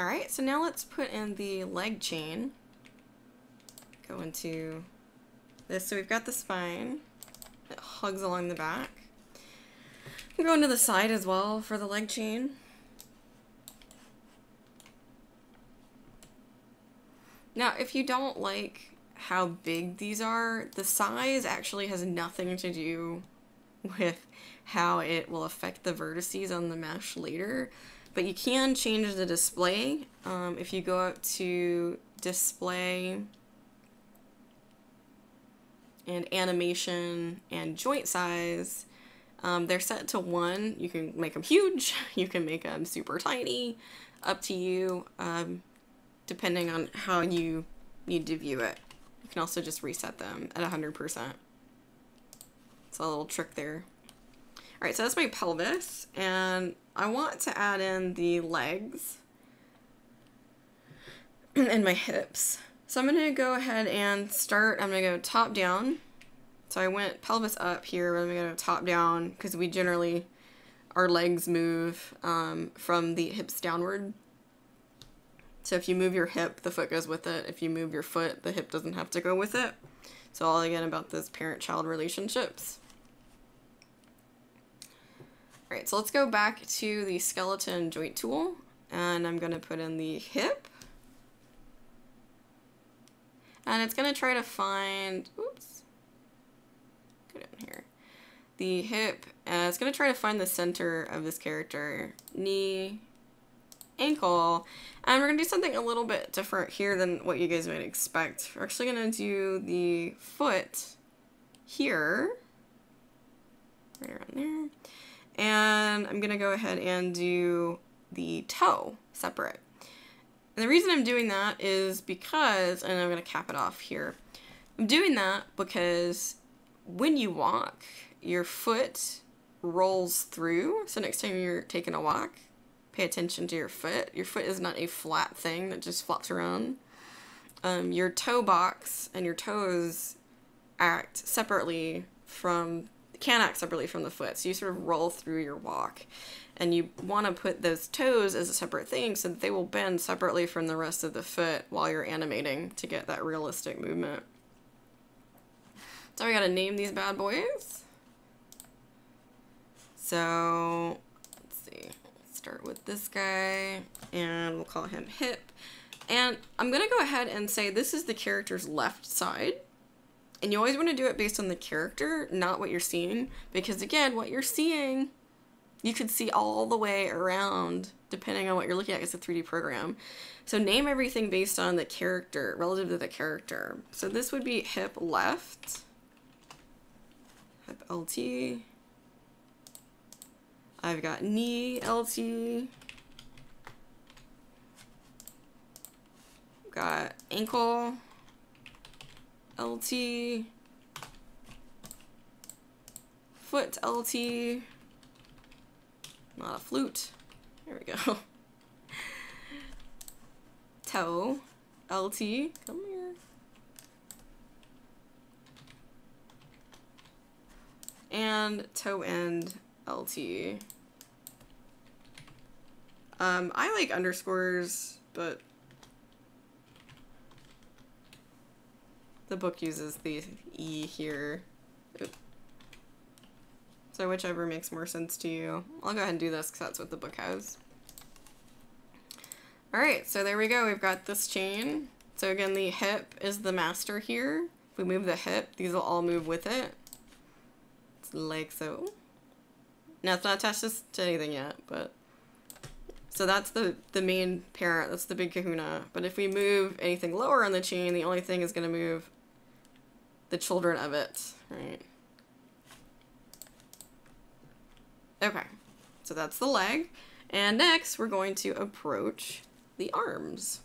Alright, so now let's put in the leg chain. Go into this. So we've got the spine that hugs along the back. We'll go into the side as well for the leg chain. Now, if you don't like how big these are, the size actually has nothing to do with how it will affect the vertices on the mesh later. But you can change the display. If you go up to display and animation and joint size, they're set to 1. You can make them huge, you can make them super tiny, up to you, depending on how you need to view it. You can also just reset them at 100%. It's a little trick there. Alright, so that's my pelvis, and I want to add in the legs and my hips. So I'm going to go ahead and start, I'm going to go top down. So I went pelvis up here, but I'm going to go top down because we generally, our legs move from the hips downward. So if you move your hip, the foot goes with it. If you move your foot, the hip doesn't have to go with it. So all again about those parent-child relationships. Alright, so let's go back to the skeleton joint tool, and I'm going to put in the hip. And it's going to try to find, oops, go down here, the hip, and it's going to try to find the center of this character, knee, ankle, and we're going to do something a little bit different here than what you guys might expect. We're actually going to do the foot here, right around there. And I'm going to go ahead and do the toe separate. And the reason I'm doing that is because, and I'm going to cap it off here, I'm doing that because when you walk, your foot rolls through. So next time you're taking a walk, pay attention to your foot. Your foot is not a flat thing that just flops around. Your toe box and your toes act separately can act separately from the foot. So you sort of roll through your walk, and you want to put those toes as a separate thing so that they will bend separately from the rest of the foot while you're animating to get that realistic movement. So we gotta name these bad boys. So let's see, let's start with this guy and we'll call him hip. And I'm gonna go ahead and say this is the character's left side. And you always want to do it based on the character, not what you're seeing. Because again, what you're seeing, you could see all the way around, depending on what you're looking at. It's a 3D program. So name everything based on the character, relative to the character. So this would be hip left, hip LT. I've got knee LT. Got ankle LT, foot LT, not a flute, there we go, toe LT, come here, and toe end LT. I like underscores, but the book uses the E here. Oop. So whichever makes more sense to you. I'll go ahead and do this because that's what the book has. Alright, so there we go. We've got this chain. So again, the hip is the master here. If we move the hip, these will all move with it. It's like so. Now it's not attached to anything yet, but... So that's the main parent, that's the big kahuna. But if we move anything lower on the chain, the only thing is going to move the children of it, right? Okay, so that's the leg. And next we're going to approach the arms.